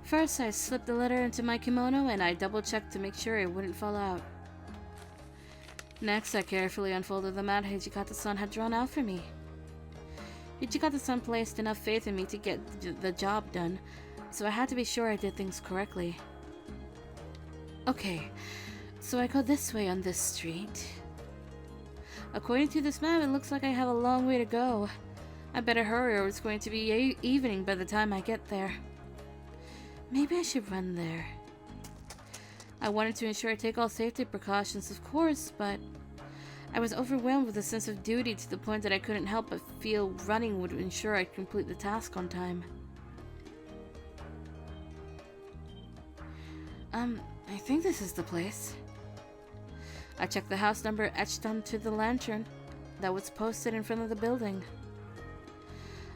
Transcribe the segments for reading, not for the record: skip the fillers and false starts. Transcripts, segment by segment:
First, I slipped the letter into my kimono and I double-checked to make sure it wouldn't fall out. Next, I carefully unfolded the mat Hijikata-san had drawn out for me. Hijikata-san placed enough faith in me to get the job done, so I had to be sure I did things correctly. Okay, so I go this way on this street. According to this map, it looks like I have a long way to go. I better hurry or it's going to be evening by the time I get there. Maybe I should run there. I wanted to ensure I take all safety precautions, of course, but I was overwhelmed with a sense of duty to the point that I couldn't help but feel running would ensure I'd complete the task on time. I think this is the place. I checked the house number etched onto the lantern that was posted in front of the building.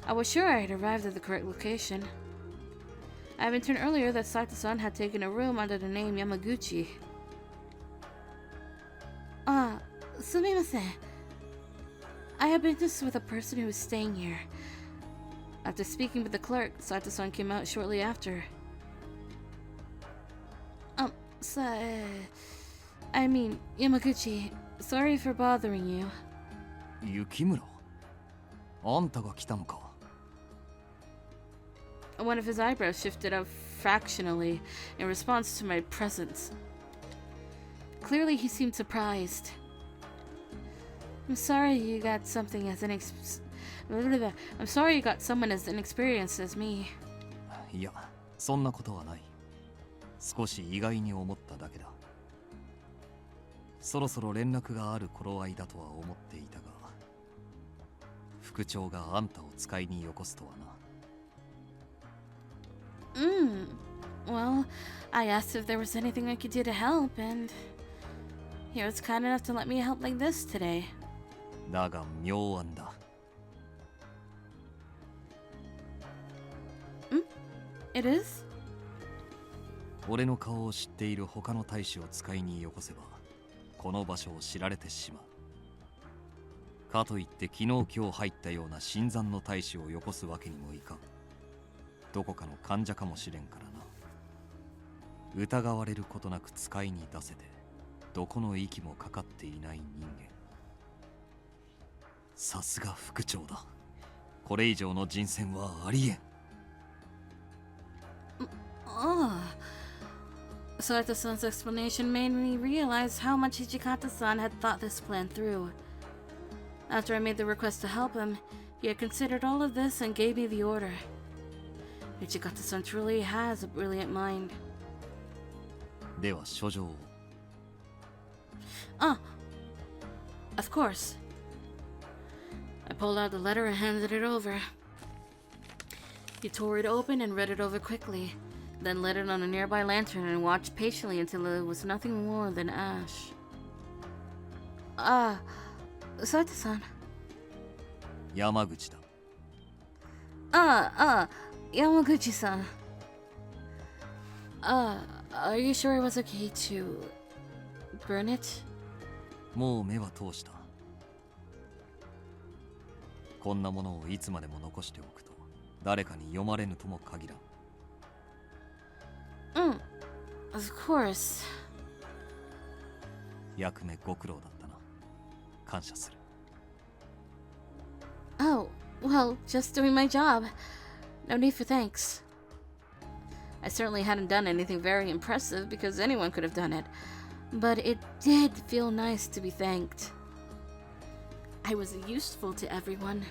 I was sure I had arrived at the correct location. I had been told earlier that Saito-san had taken a room under the name Yamaguchi. Sumimasen. I have business with a person who is staying here. After speaking with the clerk, Saito-san came out shortly after. I mean, Yamaguchi, sorry for bothering you. Yukimura? Anta ga kita no ka? One of his eyebrows shifted up fractionally in response to my presence. Clearly, he seemed surprised. I'm sorry you got something as I'm sorry you got someone as inexperienced as me. いや、そんなことはない。少し意外に思っただけだ。そろそろ連絡がある頃合いだとは思っていたが、副長があんたを使いによこすとはな。Well, I asked if there was anything I could do to help, and he was kind enough to let me help like this today. だが妙案だ。It is? 俺の顔を知っている他の大使を使いによこせば、この場所を知られてしまう。かといって昨日今日入ったような新参の大使をよこすわけにもいかん。どこかの患者かもしれんからな。疑われることなく使いに出せて、どこの息もかかっていない人間。さすが副長だ。これ以上の人選はありえん。Saito-san's explanation made me realize how much Hijikata-san had thought this plan through. After I made the request to help him, he had considered all of this and gave me the order. Hijikata-san truly has a brilliant mind. では書状を。Of course. I pulled out the letter and handed it over. He tore it open and read it over quickly, then lit it on a nearby lantern and watched patiently until it was nothing more than ash. Saito-san. Yamaguchi da. Yamaguchi-san. Are you sure it was okay to burn it? もう目は通した。こんなものをいつまでも残しておくと、誰かに読まれぬとも限らん。Of course. 役目ご苦労だったな。感謝する。Oh, well, just doing my job. No need for thanks. I certainly hadn't done anything very impressive because anyone could have done it, but it did feel nice to be thanked. I was useful to everyone.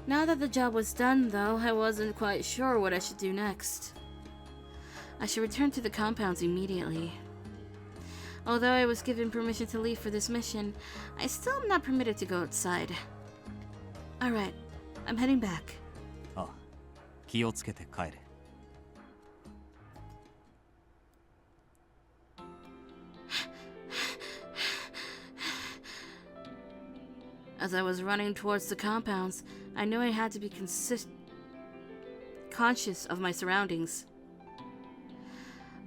Now that the job was done, though, I wasn't quite sure what I should do next. I should return to the compounds immediately. Although I was given permission to leave for this mission, I still am not permitted to go outside. Alright, I'm heading back. あ、気をつけて帰れ。As I was running towards the compounds, I knew I had to be conscious of my surroundings.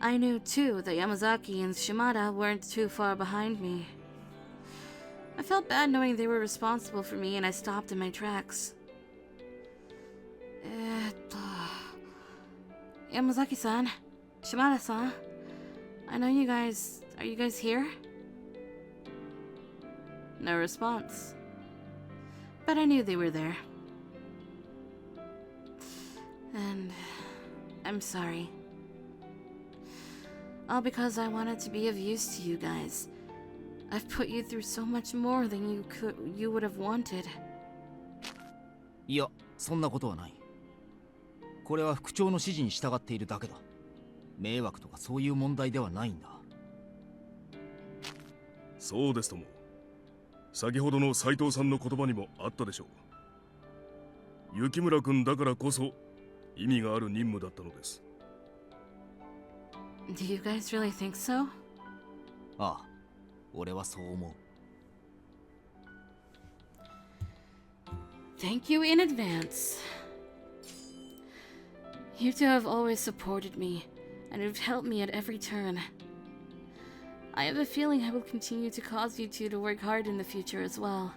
I knew, too, that Yamazaki and Shimada weren't too far behind me. I felt bad knowing they were responsible for me, and I stopped in my tracks. Yamazaki-san, Shimada-san, I know you guys... Are you guys here? No response. But I knew they were there. And... I'm sorry. All because I wanted to be of use to you guys. I've put you through so much more than you would have wanted. いや、そんなことはない。これは副長の指示に従っているだけだ。迷惑とかそういう問題ではないんだ。そうですとも。先ほどの斉藤さんの言葉にもあったでしょう。雪村君だからこそ意味がある任務だったのです。Do you guys really think so? ああ、俺はそう思う。Thank you in advance. You two have always supported me, and have helped me at every turn. I have a feeling I will continue to cause you two to work hard in the future as well.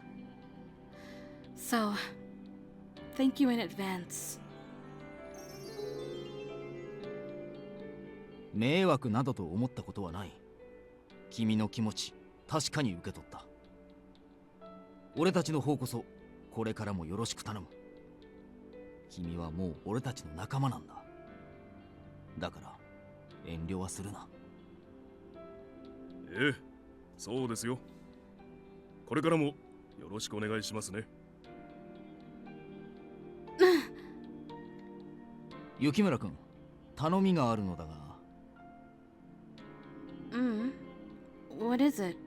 So, thank you in advance. 迷惑などと思ったことはない。君の気持ち、確かに受け取った。俺たちの方こそ、これからもよろしく頼む。君はもう俺たちの仲間なんだ。だから、遠慮はするな。ええ、そうですよ。これからもよろしくお願いしますね。雪村君、頼みがあるのだが。What is it?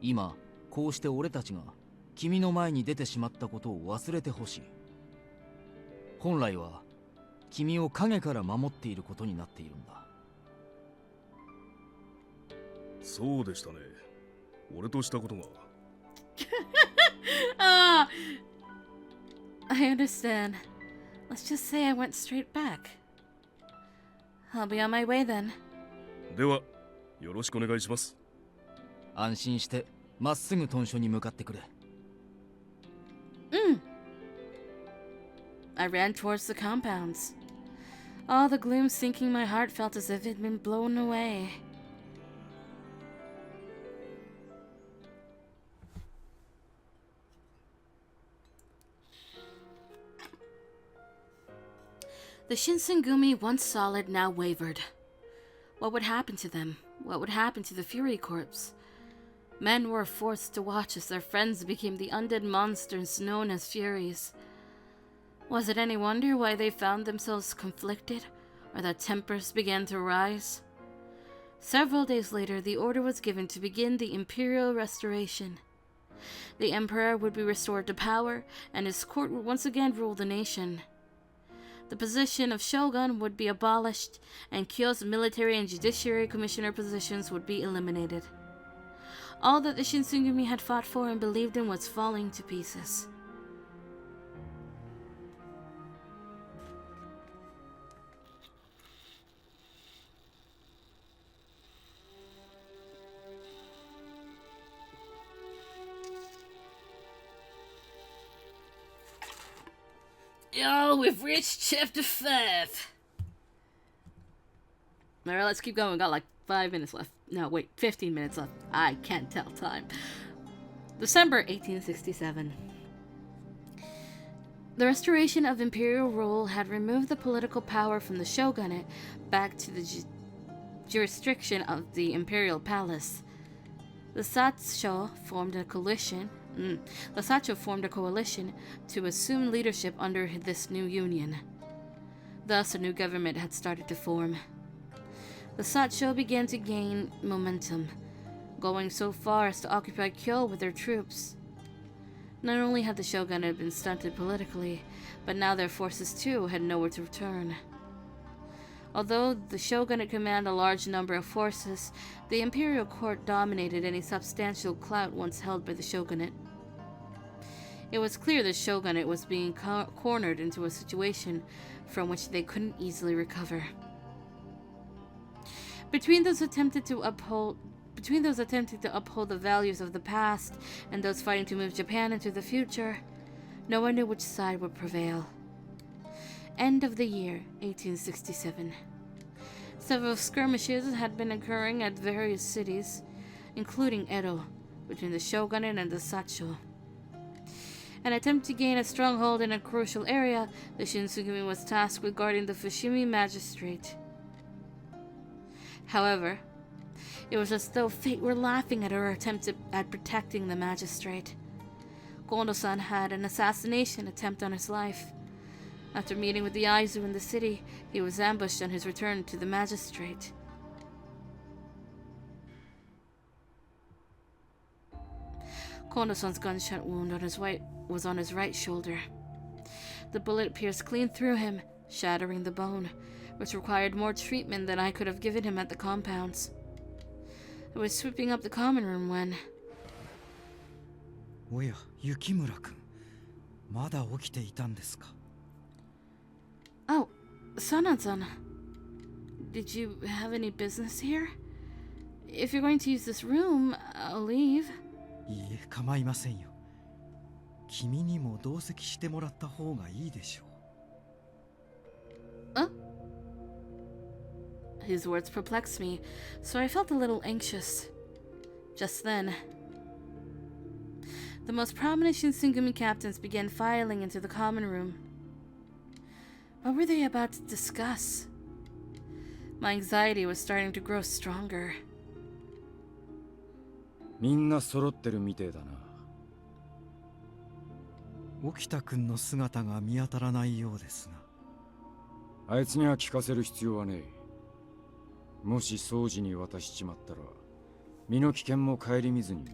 今、こうして俺たちが君の前に出てしまったことを忘れてほしい。本来は君を影から守っていることになっているんだ。そうでしたね。俺としたことが。Ah, I understand. Let's just say I went straight back. I'll be on my way then. では、よろしくお願いします。安心してまっすぐ屯所に向かってくれ。I ran towards the compounds. All the gloom sinking my heart felt as if it had been blown away. The Shinsengumi, once solid, now wavered. What would happen to them? What would happen to the Fury Corps? Men were forced to watch as their friends became the undead monsters known as Furies. Was it any wonder why they found themselves conflicted, or that tempers began to rise? Several days later, the order was given to begin the Imperial Restoration. The Emperor would be restored to power, and his court would once again rule the nation. The position of Shogun would be abolished, and Kyo's military and judiciary commissioner positions would be eliminated. All that the Shinsengumi had fought for and believed in was falling to pieces. Oh, we've reached chapter 5. Alright, let's keep going. We got like 5 minutes left. No, wait, 15 minutes left. I can't tell time. December 1867. The restoration of imperial rule had removed the political power from the shogunate back to the jurisdiction of the imperial palace. The Sacho formed a coalition to assume leadership under this new union. Thus, a new government had started to form. The Sacho began to gain momentum, going so far as to occupy Kyo with their troops. Not only had the shogunate been stunted politically, but now their forces too had nowhere to return. Although the shogunate commanded a large number of forces, the imperial court dominated any substantial clout once held by the shogunate. It was clear the shogunate was being cornered into a situation from which they couldn't easily recover. Between those attempting to uphold the values of the past and those fighting to move Japan into the future, no one knew which side would prevail. End of the year, 1867. Several skirmishes had been occurring at various cities, including Edo, between the shogunate and the sacho. An attempt to gain a stronghold in a crucial area, the Shinsengumi was tasked with guarding the Fushimi Magistrate. However, it was as though fate were laughing at her attempt at protecting the Magistrate. Kondo-san had an assassination attempt on his life. After meeting with the Aizu in the city, he was ambushed on his return to the Magistrate. Kondo-san's gunshot wound was on his right shoulder. The bullet pierced clean through him, shattering the bone, which required more treatment than I could have given him at the compounds. I was sweeping up the common room when... おや、雪村君。まだ起きていたんですか? Oh, Sanan-san. Did you have any business here? If you're going to use this room, I'll leave. いいえ、構いませんよ。君にも同席してもらった方がいいでしょう。His words perplexed me, so I felt a little anxious. Just then, the most prominent Shinsengumi captains began filing into the common room. What were they about to discuss? My anxiety was starting to grow stronger. みんな揃ってるみてえだな。沖田君の姿が見当たらないようですが。あいつには聞かせる必要はねえ。もし掃除に渡しちまったら、身の危険も顧みずに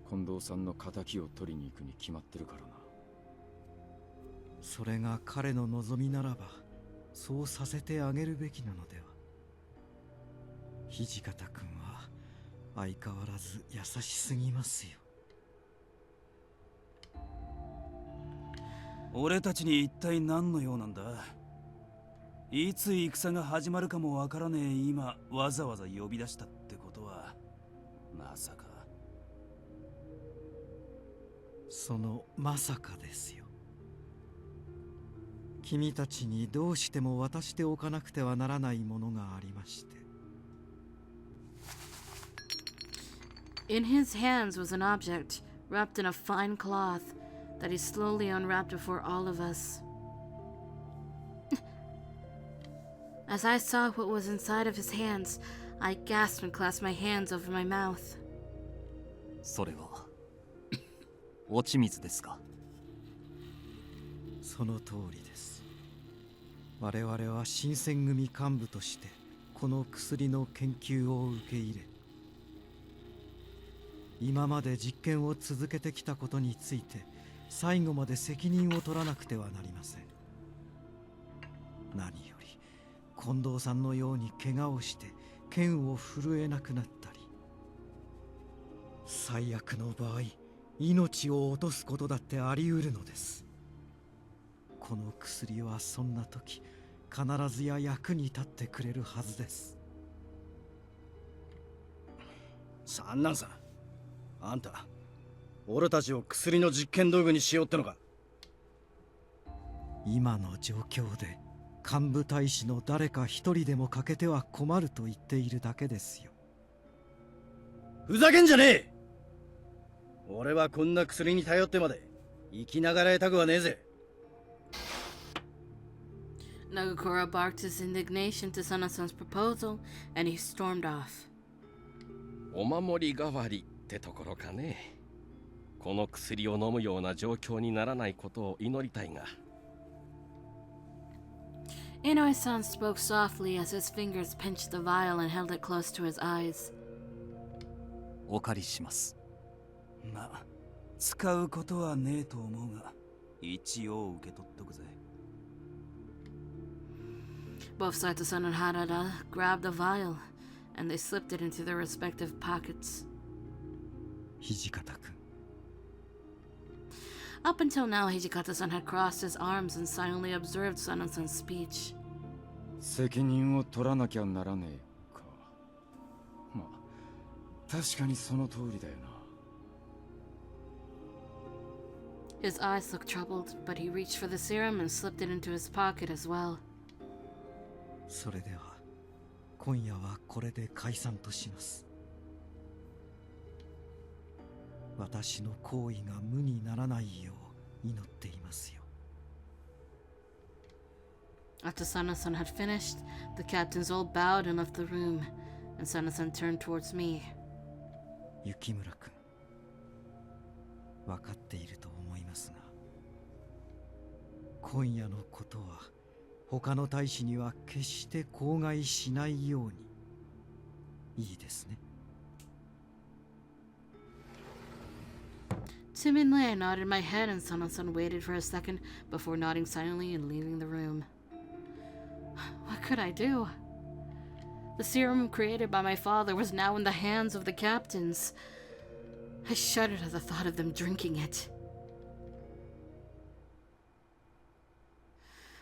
近藤さんの仇を取りに行くに決まってるからな。それが彼の望みならば、そうさせてあげるべきなのでは。土方君は相変わらず優しすぎますよ。俺たちに一体何の用なんだ。いつ戦が始まるかもわからねえ今わざわざ呼び出したってことはまさか。そのまさかですよ。君たちにどうしても渡しておかなくてはならないものがありまして。In his hands was an object wrapped in a fine cloth that he slowly unwrapped before all of us. As I saw what was inside of his hands, I gasped and clasped my hands over my mouth. それは落ち水ですか？その通りです。我々は新選組幹部としてこの薬の研究を受け入れ、今まで実験を続けてきたことについて最後まで責任を取らなくてはなりません。何より近藤さんのように怪我をして剣を震えなくなったり、最悪の場合命を落とすことだってあり得るのです。この薬はそんな時必ずや役に立ってくれるはずです。三男さん、あんた俺たちを薬の実験道具にしようってのか？今の状況で幹部大使の誰か一人でも欠けては困ると言っているだけですよ。ふざけんじゃねえ！俺はこんな薬に頼ってまで生きながらえたくはねえぜ。Nagakura barked his indignation to Sana-san's proposal, and he stormed off. お守り代わりってところかね。この薬を飲むような状況にならないことを祈りたいが。Inoue-san spoke softly as his fingers pinched the vial and held it close to his eyes. お借りします。まあ、使うことはねえと思うが、一応受け取っとくぜ。Both Saito-san and Harada grabbed the vial, and they slipped it into their respective pockets. 土方君。Up until now, Hijikata-san had crossed his arms and silently observed Sana-san's speech. 責任を取らなきゃならねえか。まあ、確かにその通りだよな。His eyes looked troubled, but he reached for the serum and slipped it into his pocket as well. それでは今夜はこれで解散とします。私の行為が無にならないよう祈っていますよ。 After Sana-san had finished, the captains all bowed and left the room, and Sana-san turned towards me. 雪村君、分かっていると思いますが、今夜のことは他の大使には決して口外しないように。いいですね。 Timidly, I nodded my head, and Sana-san waited for a second before nodding silently and leaving the room. What could I do? The serum created by my father was now in the hands of the captains. I shuddered at the thought of them drinking it.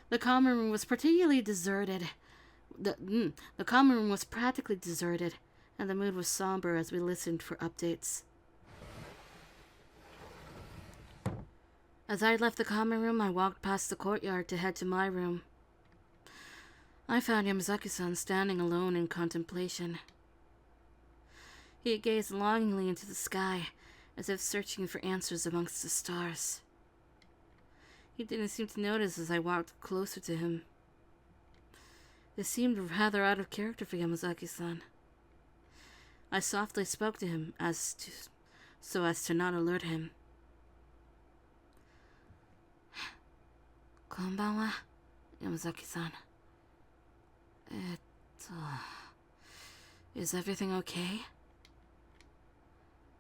The common room was particularly deserted. The common room was practically deserted, and the mood was somber as we listened for updates. As I left the common room, I walked past the courtyard to head to my room. I found Yamazaki-san standing alone in contemplation. He gazed longingly into the sky, as if searching for answers amongst the stars. He didn't seem to notice as I walked closer to him. This seemed rather out of character for Yamazaki-san. I softly spoke to him so as to not alert him. こんばんは、Yamazaki-san. Is everything okay?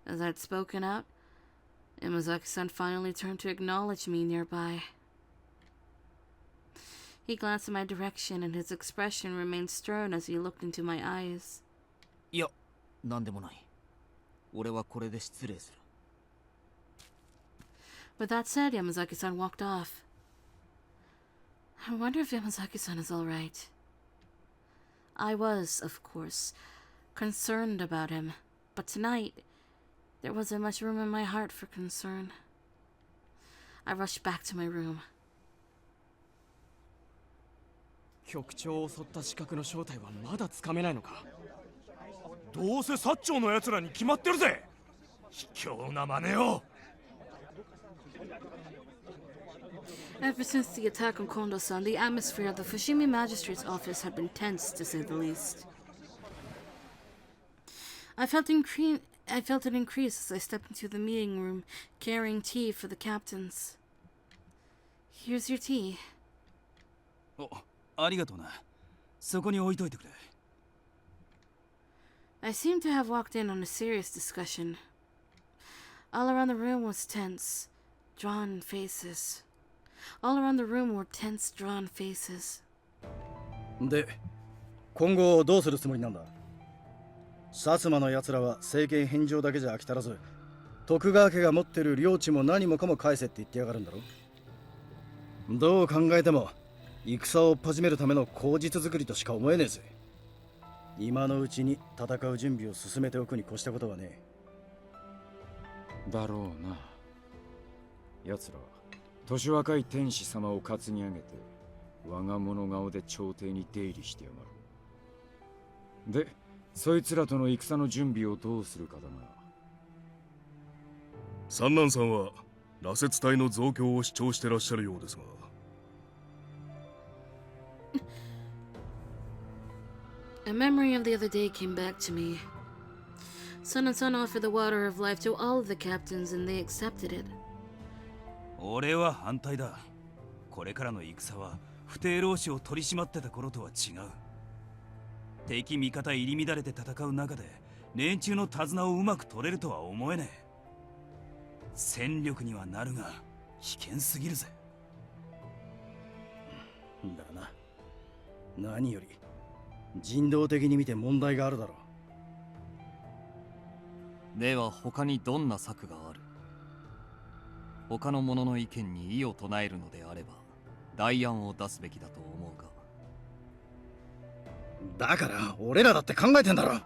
As I'd spoken out, Yamazaki-san finally turned to acknowledge me nearby. He glanced in my direction, and his expression remained stern as he looked into my eyes. いや、なんでもない。俺はこれで失礼する。With that said, Yamazaki-san walked off. I wonder if Yamazaki-san is all right. I was, of course, concerned about him, but tonight, there wasn't much room in my heart for concern. I rushed back to my room. 局長を襲った刺客の正体はまだつかめないのか。どうせ薩長の奴らに決まってるぜ。卑怯な真似を。Ever since the attack on Kondo-san, the atmosphere of the Fushimi Magistrate's office had been tense, to say the least. I felt it increase as I stepped into the meeting room, carrying tea for the captains. Here's your tea. お、ありがとうな。そこに置いといてくれ。I seemed to have walked in on a serious discussion. All around the room was tense, drawn faces. All around the room were tense, drawn faces. で、今後どうするつもりなんだ？薩摩の奴らは政権返上だけじゃ飽き足らず、徳川家が持ってる領地も何もかも返せって言ってやがるんだろ。どう考えても戦を始めるための口実作りとしか思えねえぜ。今のうちに戦う準備を進めておくに越したことはねえ。だろうな。奴らは年若い天使様を担ぎ上げて我が物顔で朝廷に出入りしてやがる。で、そいつらとの戦の準備をどうするかだな。三男さんは羅刹隊の増強を主張してらっしゃるようですが。A memory of the other day came back to me. Son offered the water of life to all of the captains, and they accepted it. 俺は反対だ。これからの戦は不逞老子を取り締まってた頃とは違う。敵味方入り乱れて戦う中で連中の手綱をうまく取れるとは思えねえ。戦力にはなるが危険すぎるぜ。だな。何より人道的に見て問題があるだろう。では他にどんな策がある？他の者の意見に異を唱えるのであれば代案を出すべきだと思うが。だから俺らだって考えてんだろ。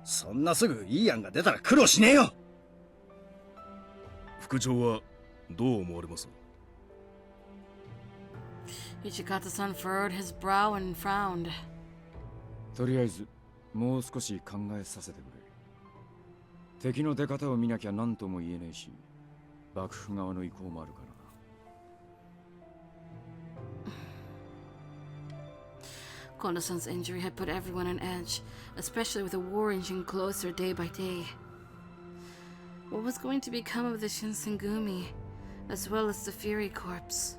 そんなすぐいい案が出たら苦労しねえよ。副長はどう思われます？ Ichikata-san furrowed his brow and frowned. とりあえずもう少し考えさせてくれ。敵の出方を見なきゃ何とも言えねえし、幕府側の意向もあるからな。Kondo-san's injury had put everyone on edge, especially with the war inching closer day by day. What was going to become of the Shinsengumi, as well as the Fury Corps?